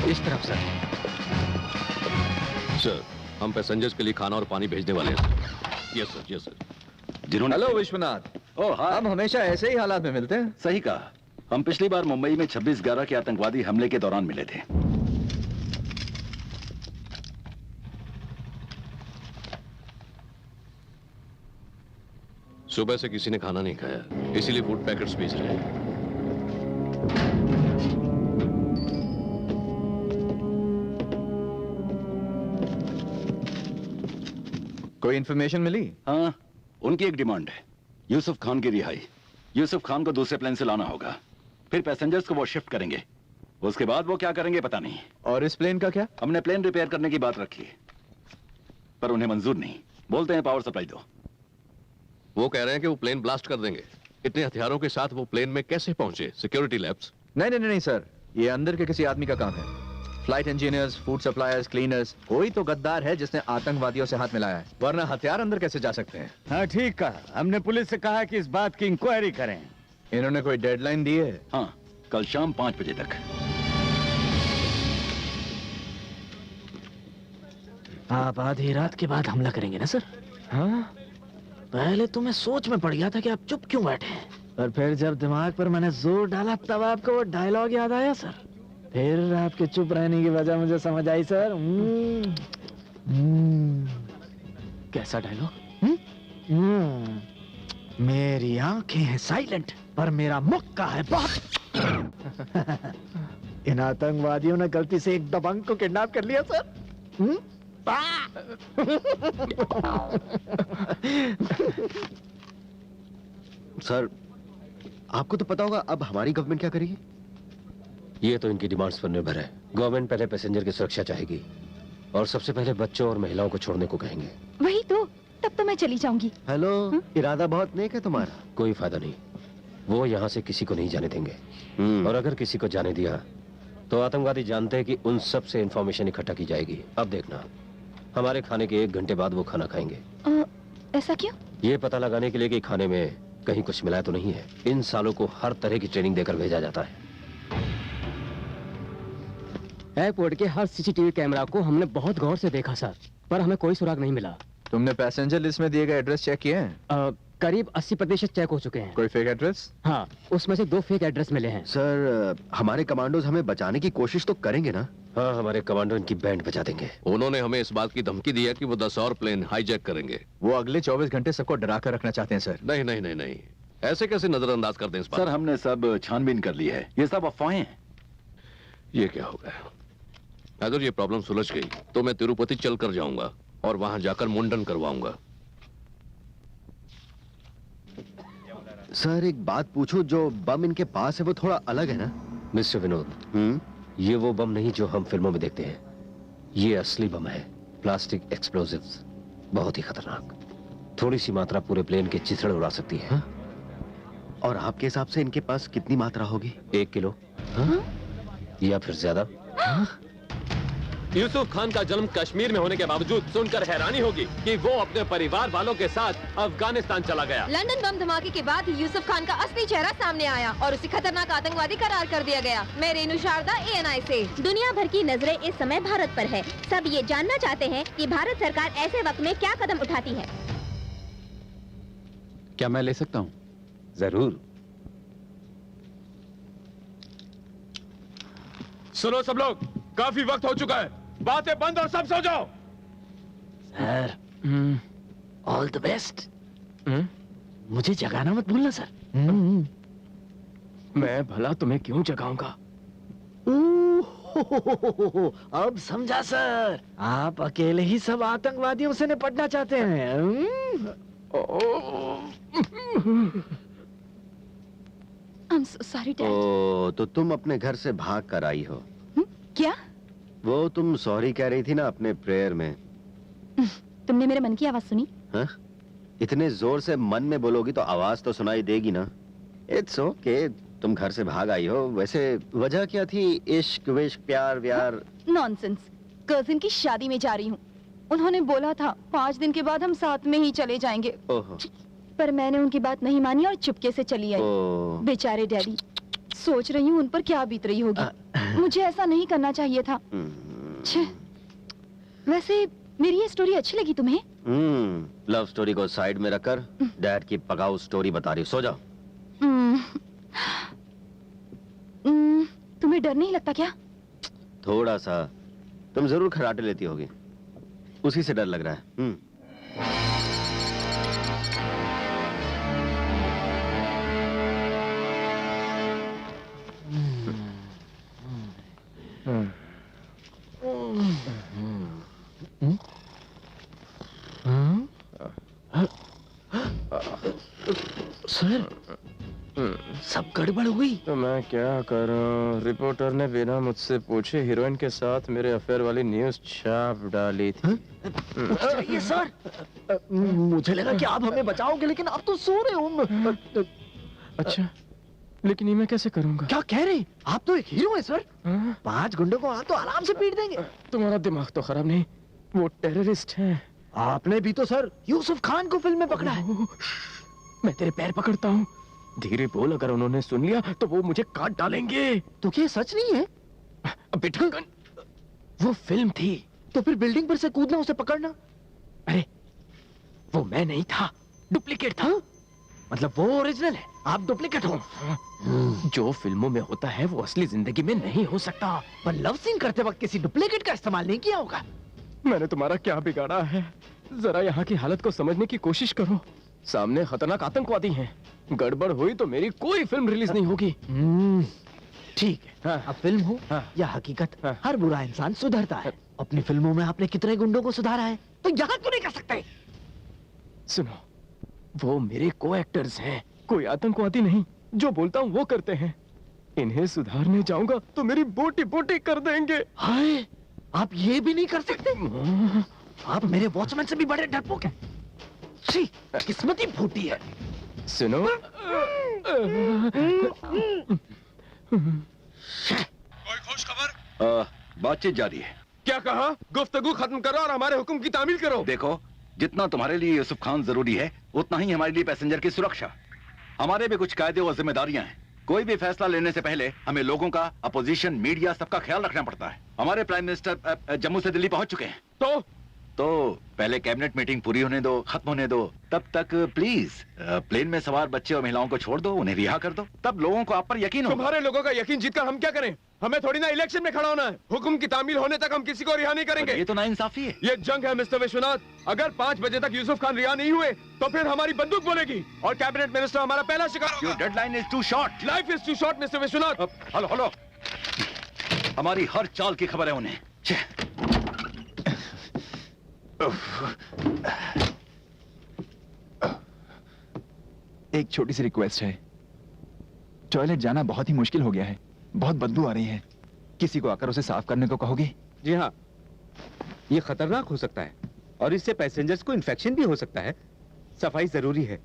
इस तरफ sir. Sir, हम पैसेंजर्स के लिए खाना और पानी भेजने वाले हैं। Yes sir, yes sir. जिन्होंने हेलो विश्वनाथ। ओह हाँ, हम हमेशा ऐसे ही हालात में मिलते हैं। सही कहा। हम पिछली बार मुंबई में 26/11 के आतंकवादी हमले के दौरान मिले थे। सुबह से किसी ने खाना नहीं खाया, इसीलिए फूड पैकेट्स भेज रहे हैं। कोई इन्फॉर्मेशन मिली? हाँ, उनकी एक डिमांड है, यूसुफ खान की रिहाई। यूसुफ खान को दूसरे प्लेन से लाना होगा, फिर पैसेंजर्स को वो शिफ्ट करेंगे। उसके बाद वो क्या करेंगे पता नहीं। और इस प्लेन का क्या? हमने प्लेन रिपेयर करने की बात रखी है, पर उन्हें मंजूर नहीं। बोलते हैं पावर सप्लाई दो। वो कह रहे हैं कि वो प्लेन ब्लास्ट कर देंगे। इतने हथियारों के साथ वो प्लेन में कैसे पहुंचे? Security labs? नहीं नहीं नहीं सर, ये अंदर के किसी आदमी का काम है। Flight engineers, food suppliers, cleaners, कोई तो गद्दार है जिसने आतंकवादियों से हाथ मिलाया है, वरना हथियार अंदर कैसे जा सकते हैं? हाँ ठीक कहा। हमने पुलिस से कहा कि इस बात की इंक्वायरी करें। इन्होंने कोई डेडलाइन दी है? हाँ, कल शाम 5 बजे तक। आप आधी रात के बाद हमला करेंगे ना सर? हाँ, पहले तो मैं सोच में पड़ गया था कि आप चुप क्यों बैठे हैं, पर फिर जब दिमाग पर मैंने जोर डाला तब आपको वो डायलॉग याद आया सर। फिर आपके चुप रहने की वजह मुझे समझ आई सर। कैसा डायलॉग? मेरी आंखें हैं साइलेंट, पर मेरा मुक्का है बहुत। इन आतंकवादियों ने गलती से एक दबंग को किडनैप कर लिया सर। सर, आपको तो पता होगा अब हमारी गवर्नमेंट क्या करेगी? ये तो इनकी डिमांड्स पर निर्भर है। गवर्नमेंट पहले पैसेंजर की सुरक्षा चाहेगी और सबसे पहले बच्चों और महिलाओं को छोड़ने को कहेंगे। वही तो, तब तो मैं चली जाऊंगी। हेलो, इरादा बहुत नेक है तुम्हारा। कोई फायदा नहीं, वो यहाँ से किसी को नहीं जाने देंगे। और अगर किसी को जाने दिया तो आतंकवादी जानते हैं कि उन सब से इंफॉर्मेशन इकट्ठा की जाएगी। अब देखना, हमारे खाने के 1 घंटे बाद वो खाना खाएंगे। ऐसा क्यों? ये पता लगाने के लिए कि खाने में कहीं कुछ मिलाया तो नहीं है। इन सालों को हर तरह की ट्रेनिंग देकर भेजा जाता है। एयरपोर्ट के हर सीसीटीवी कैमरा को हमने बहुत गौर से देखा सर, पर हमें कोई सुराग नहीं मिला। तुमने पैसेंजर लिस्ट में दिए गए एड्रेस चेक किए हैं? करीब 80% चेक हो चुके हैं। कोई फेक एड्रेस? हाँ, उसमें से 2 फेक एड्रेस मिले हैं। सर, हमारे कमांडोज हमें बचाने की कोशिश तो करेंगे ना? हाँ, हमारे कमांडो इनकी बैंड बचा देंगे। उन्होंने हमें इस बात की धमकी दी है कि वो 10 और प्लेन हाईजैक करेंगे। वो अगले 24 घंटे सबको डरा कर रखना चाहते हैं सर। नहीं नहीं नहीं नहीं, ऐसे कैसे नजरअंदाज कर दें इस बात? सर, हमने सब छानबीन कर ली है, ये सब अफवाहें हैं। ये क्या हो गया? अगर ये प्रॉब्लम सुलझ गई तो मैं तिरुपति चल कर जाऊंगा और वहां जाकर मुंडन करवाऊंगा। सर, एक बात पूछूं, जो बम इनके पास है वो थोड़ा अलग है ना? मिस्टर विनोद, ये वो बम नहीं जो हम फिल्मों में देखते हैं। ये असली बम है, प्लास्टिक एक्सप्लोजिव्स, बहुत ही खतरनाक। थोड़ी सी मात्रा पूरे प्लेन के चिथड़े उड़ा सकती है। हाँ? और आपके हिसाब से इनके पास कितनी मात्रा होगी? 1 किलो। हाँ? या फिर ज्यादा। हाँ? यूसुफ खान का जन्म कश्मीर में होने के बावजूद सुनकर हैरानी होगी कि वो अपने परिवार वालों के साथ अफगानिस्तान चला गया। लंदन बम धमाके के बाद यूसुफ खान का असली चेहरा सामने आया और उसे खतरनाक आतंकवादी करार कर दिया गया। मैं रेनू शारदा, ANI से। दुनिया भर की नजरें इस समय भारत पर है। सब ये जानना चाहते हैं कि भारत सरकार ऐसे वक्त में क्या कदम उठाती है। क्या मैं ले सकता हूँ? जरूर। सुनो सब लोग, काफी वक्त हो चुका है, बातें बंद और सब सो जाओ। Sir, all the best. मुझे जगाना मत भूलना सर। मैं भला तुम्हें क्यों जगाऊंगा? अब समझा सर, आप अकेले ही सब आतंकवादियों से निपटना चाहते हैं। I'm so sorry, Dad. ओ, तो तुम अपने घर से भाग कर आई हो? क्या? वो तुम सॉरी कह रही थी ना अपने प्रेयर में। तुमने मेरे मन की आवाज सुनी? हाँ? इतने जोर से मन में बोलोगी तो आवाज तो सुनाई देगी ना। इट्स ओके, तुम घर से भाग आई हो। वैसे वजह क्या थी? इश्क विश्क प्यार व्यार? नॉनसेंस। कजिन की शादी में जा रही हूँ। उन्होंने बोला था 5 दिन के बाद हम साथ में ही चले जाएंगे। ओहो। पर मैंने उनकी बात नहीं मानी और चुपके से चली आई। बेचारे डैडी। सोच रही हूँ उन पर क्या बीत रही होगी। मुझे ऐसा नहीं करना चाहिए था। छे। वैसे मेरी ये स्टोरी अच्छी लगी तुम्हें? लव स्टोरी को साइड में रखकर डैड की पकाऊ स्टोरी बता रही। सो जाओ। तुम्हें डर नहीं लगता क्या? थोड़ा सा। तुम जरूर खर्राटे लेती होगी, उसी से डर लग रहा है। सर, सब गड़बड़ हुई। तो मैं क्या करूं? रिपोर्टर ने बिना मुझसे पूछे हीरोइन के साथ मेरे अफेयर वाली न्यूज़ छाप डाली थी। चाहिए सर। मुझे लगा कि आप हमें बचाओगे, लेकिन आप तो सो रहे हो। अच्छा, लेकिन ये मैं कैसे करूंगा? क्या कह रहे? आप तो एक हीरो हैं सर। 5 गुंडों को आप तो आराम से पीट देंगे। तुम्हारा दिमाग तो खराब नहीं, वो टेररिस्ट हैं। आपने भी तो सर यूसुफ खान को फिल्म में पकड़ा है। मैं तेरे पैर पकड़ता हूँ, धीरे बोल, अगर उन्होंने सुन लिया तो वो मुझे काट डालेंगे। तो क्या सच नहीं है? बेटा, वो फिल्म थी। तो फिर बिल्डिंग पर से कूदना, उसे पकड़ना। अरे वो मैं नहीं था, डुप्लीकेट था। मतलब वो ओरिजिनल है, आप डुप्लीकेट हो। जो फिल्मों में होता है वो असली जिंदगी में नहीं हो सकता। पर लव सीन करते वक्त किसी डुप्लीकेट का इस्तेमाल नहीं किया होगा। मैंने तुम्हारा क्या बिगाड़ा है? जरा यहाँ की हालत को समझने की कोशिश करो। सामने खतरनाक आतंकवादी हैं। गड़बड़ हुई तो मेरी कोई फिल्म रिलीज नहीं होगी। ठीक है। हाँ। अब फिल्म हो या हकीकत, हर बुरा इंसान सुधरता है। अपनी फिल्मों में आपने कितने गुंडों को सुधारा है, तो यहाँ क्यों नहीं कर सकते? सुनो, वो मेरे को एक्टर्स हैं, कोई आतंकवादी नहीं। जो बोलता हूँ वो करते हैं। इन्हें सुधारने जाऊंगा तो मेरी बोटी बोटी कर देंगे। हाय, आप ये भी नहीं कर सकते? आप मेरे वॉचमैन से भी बड़े डरपोक हैं। छी, किस्मत ही फूटी है। सुनो, कोई खुश खबर? बातचीत जारी है। क्या कहा? गुफ्तगू खत्म करो और हमारे हुक्म की तामील करो। देखो, जितना तुम्हारे लिए यूसुफ खान जरूरी है, उतना ही हमारे लिए पैसेंजर की सुरक्षा। हमारे भी कुछ कायदे और जिम्मेदारियां हैं। कोई भी फैसला लेने से पहले हमें लोगों का, अपोजिशन, मीडिया, सबका ख्याल रखना पड़ता है। हमारे प्राइम मिनिस्टर जम्मू से दिल्ली पहुंच चुके हैं। तो पहले कैबिनेट मीटिंग पूरी होने दो, खत्म होने दो। तब तक प्लीज प्लेन में सवार बच्चे और महिलाओं को छोड़ दो, उन्हें रिहा कर दो। तब लोगों को आप पर यकीन होगा। तुम्हारे लोगों का यकीन जीतकर हम क्या करें? हमें थोड़ी ना इलेक्शन में खड़ा होना है। हुक्म की तामील होने तक हम किसी को रिहा नहीं करेंगे। ये तो नाइंसाफी है। ये जंग है मिस्टर विश्वनाथ। अगर 5 बजे तक यूसुफ खान रिहा नहीं हुए तो फिर हमारी बंदूक बोलेगी और कैबिनेट मिनिस्टर हमारा पहला शिकार होगा। Your deadline is too short. Life is too short Mister Vishwanath. Hello hello, हमारी हर चाल की खबर है उन्हें। एक छोटी सी रिक्वेस्ट है। टॉयलेट जाना बहुत ही मुश्किल हो गया है, बहुत बदबू आ रही है। किसी को आकर उसे साफ करने को कहोगे? जी हाँ, ये खतरनाक हो सकता है और इससे पैसेंजर्स को इन्फेक्शन भी हो सकता है। सफाई जरूरी है।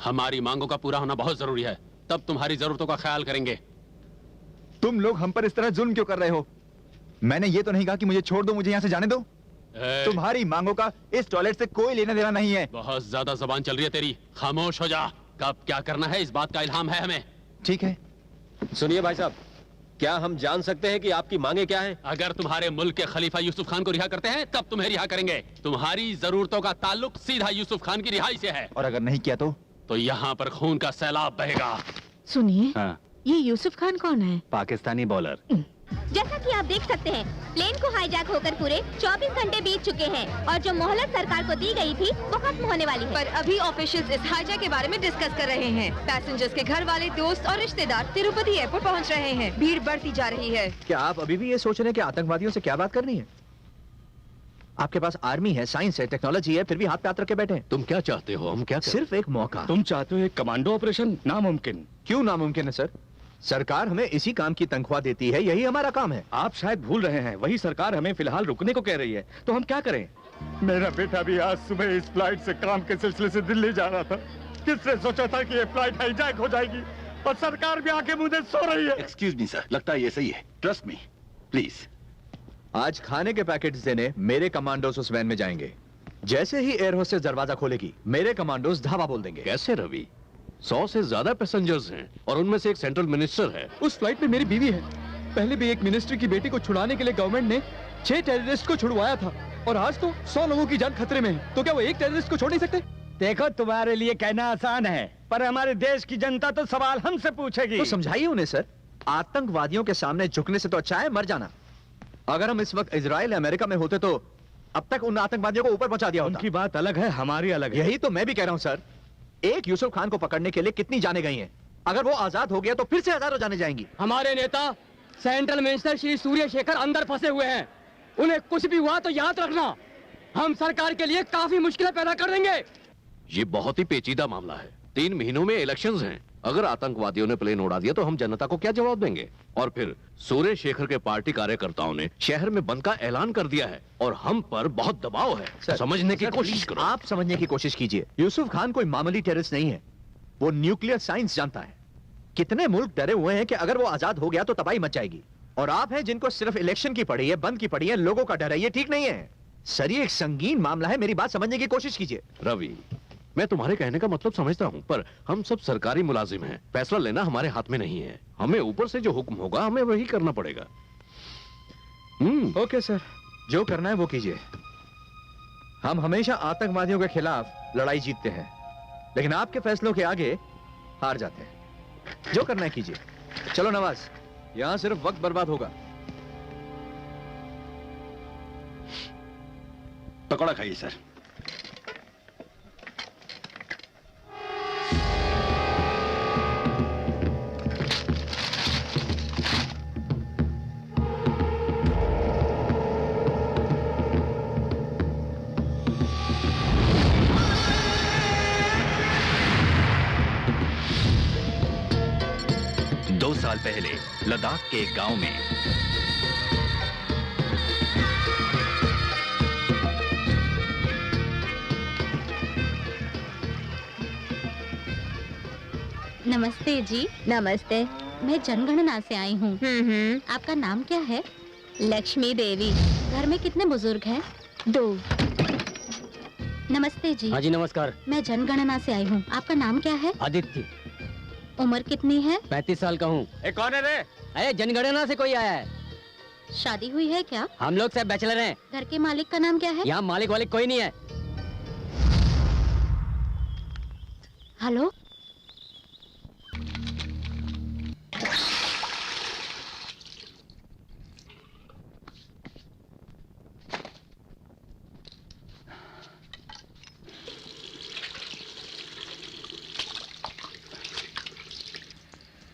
हमारी मांगों का पूरा होना बहुत जरूरी है, तब तुम्हारी जरूरतों का ख्याल करेंगे। तुम लोग हम पर इस तरह जुल्म क्यों कर रहे हो? मैंने ये तो नहीं कहा कि मुझे छोड़ दो, मुझे यहाँ से जाने दो। तुम्हारी मांगों का इस टॉयलेट से कोई लेना देना नहीं है। बहुत ज्यादा जबान चल रही है तेरी, खामोश हो जा। कब क्या करना है इस बात का इल्हाम है हमें। ठीक है। सुनिए भाई साहब, क्या हम जान सकते हैं कि आपकी मांगे क्या हैं? अगर तुम्हारे मुल्क के खलीफा यूसुफ खान को रिहा करते हैं तब तुम्हें रिहा करेंगे। तुम्हारी जरूरतों का ताल्लुक सीधा यूसुफ खान की रिहाई से है। और अगर नहीं किया तो यहाँ पर खून का सैलाब बहेगा। सुनिए, हाँ। ये यूसुफ खान कौन है? पाकिस्तानी बॉलर। जैसा कि आप देख सकते हैं, प्लेन को हाईजैक होकर पूरे 24 घंटे बीत चुके हैं और जो मोहलत सरकार को दी गई थी वो खत्म होने वाली है। पर अभी ऑफिशियल्स इस हाईजैक के बारे में डिस्कस कर रहे हैं। पैसेंजर्स के घर वाले, दोस्त और रिश्तेदार तिरुपति एयरपोर्ट पहुंच रहे हैं। भीड़ बढ़ती जा रही है। क्या आप अभी भी ये सोच रहे हैं कि आतंकवादियों से क्या बात करनी है? आपके पास आर्मी है, साइंस है, टेक्नोलॉजी है, फिर भी हाथ पे हाथ रख के बैठे हैं। तुम क्या चाहते हो? हम क्या करें? सिर्फ एक मौका। तुम चाहते हो एक कमांडो ऑपरेशन? नामुमकिन। क्यों नामुमकिन है सर? सरकार हमें इसी काम की तनख्वाह देती है, यही हमारा काम है। आप शायद भूल रहे हैं, वही सरकार हमें फिलहाल रुकने को कह रही है, तो हम क्या करें? मेरा बेटा भी आज सुबह इस फ्लाइट से काम के सिलसिले से दिल्ली जा रहा था। किसने सोचा था कि ये फ्लाइट हाईजैक हो जाएगी और सरकार भी आके मुझे सो रही है। एक्सक्यूज मी सर, लगता है ये सही है। Trust me please. आज खाने के पैकेट्स देने मेरे कमांडोज उस वैन में जाएंगे। जैसे ही एयर होस्टेस दरवाजा खोलेगी, मेरे कमांडोज धावा बोल देंगे। कैसे रवि? 100 से ज्यादा पैसेंजर्स हैं और उनमें से एक सेंट्रल मिनिस्टर है। उस फ्लाइट में मेरी बीवी है। पहले भी एक मिनिस्टर की बेटी को छुड़ाने के लिए गवर्नमेंट ने 6 टेररिस्ट को छुड़वाया था और आज तो 100 लोगों की जान खतरे में है। तो क्या वो एक टेररिस्ट को छोड़ नहीं सकते? देखो, तुम्हारे लिए कहना आसान है, पर हमारे देश की जनता तो सवाल हमसे पूछेगी। तो समझाइए उन्हें सर, आतंकवादियों के सामने झुकने से तो अच्छा है मर जाना। अगर हम इस वक्त इजराइल या अमेरिका में होते तो अब तक उन आतंकवादियों को ऊपर पहुंचा दिया होता। उनकी बात अलग है, हमारी अलग है। यही तो मैं भी कह रहा हूं सर। एक यूसुफ खान को पकड़ने के लिए कितनी जाने गई हैं? अगर वो आजाद हो गया तो फिर से हजारों जाने जाएंगी। हमारे नेता सेंट्रल मिनिस्टर श्री सूर्य शेखर अंदर फंसे हुए हैं। उन्हें कुछ भी हुआ तो याद रखना, हम सरकार के लिए काफी मुश्किलें पैदा कर देंगे। ये बहुत ही पेचीदा मामला है। 3 महीनों में इलेक्शंस हैं। अगर आतंकवादियों ने प्लेन उड़ा दिया तो हम जनता को क्या जवाब देंगे? और फिर सूर्य शेखर के पार्टी कार्यकर्ताओं ने शहर में बंद का ऐलान कर दिया है और हम पर बहुत दबाव है। समझने की कोशिश करो। आप समझने की कोशिश कीजिए। यूसुफ खान कोई मामूली टेररिस्ट नहीं है, वो न्यूक्लियर साइंस जानता है। कितने मुल्क डरे हुए हैं कि अगर वो आजाद हो गया तो तबाही मच जाएगी, और आप हैं जिनको सिर्फ इलेक्शन की पड़ी है, बंद की पड़ी है, लोगों का डर है। ये ठीक नहीं है सर, ये एक संगीन मामला है। मेरी बात समझने की कोशिश कीजिए। रवि, मैं तुम्हारे कहने का मतलब समझता हूं, पर हम सब सरकारी मुलाजिम हैं। फैसला लेना हमारे हाथ में नहीं है। हमें ऊपर से जो हुक्म होगा हमें वही करना पड़ेगा। ओके सर, जो करना है वो कीजिए। हम हमेशा आतंकवादियों के खिलाफ लड़ाई जीतते हैं, लेकिन आपके फैसलों के आगे हार जाते हैं। जो करना है कीजिए। चलो नवाज, यहां सिर्फ वक्त बर्बाद होगा। पकौड़ा खाइए सर। साल पहले लद्दाख के एक गांव में नमस्ते जी। नमस्ते। मैं जनगणना से आई हूँ। आपका नाम क्या है? लक्ष्मी देवी। घर में कितने बुजुर्ग हैं? 2। नमस्ते जी। हाँ जी नमस्कार। मैं जनगणना से आई हूँ। आपका नाम क्या है? आदित्य। उम्र कितनी है? 35 साल का हूँ। कौन है रे? अरे जनगणना से कोई आया है। शादी हुई है क्या? हम लोग सब बैचलर हैं। घर के मालिक का नाम क्या है? यहाँ मालिक वालिक कोई नहीं है। हेलो।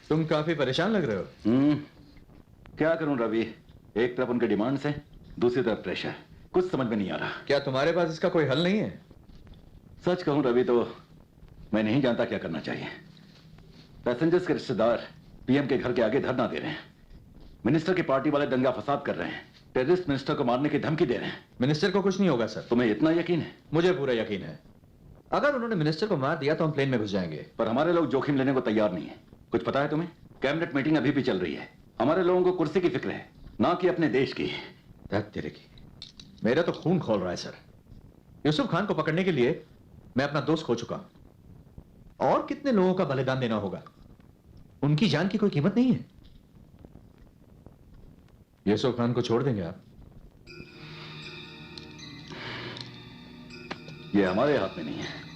तुम काफी परेशान लग रहे हो। क्या करूं रवि, एक तरफ उनके डिमांड्स हैं, दूसरी तरफ प्रेशर। कुछ समझ में नहीं आ रहा। क्या तुम्हारे पास इसका कोई हल नहीं है? सच कहूं रवि तो मैं नहीं जानता क्या करना चाहिए। पैसेंजर्स के रिश्तेदार पीएम के घर के आगे धरना दे रहे हैं। मिनिस्टर की पार्टी वाले दंगा फसाद कर रहे हैं। टेररिस्ट मिनिस्टर को मारने की धमकी दे रहे हैं। मिनिस्टर को कुछ नहीं होगा सर। तुम्हें इतना यकीन है? मुझे पूरा यकीन है। अगर उन्होंने मिनिस्टर को मार दिया तो हम प्लेन में घुस जाएंगे। पर हमारे लोग जोखिम लेने को तैयार नहीं है। कुछ पता है तुम्हें? कैबिनेट मीटिंग अभी भी चल रही है। हमारे लोगों को कुर्सी की फिक्र है, ना कि अपने देश की। तेरे की। मेरा तो खून खोल रहा है सर। यूसुफ खान को पकड़ने के लिए मैं अपना दोस्त खो चुका हूं। और कितने लोगों का बलिदान देना होगा? उनकी जान की कोई कीमत नहीं है। यूसुफ खान को छोड़ देंगे आप? ये हमारे हाथ में नहीं है।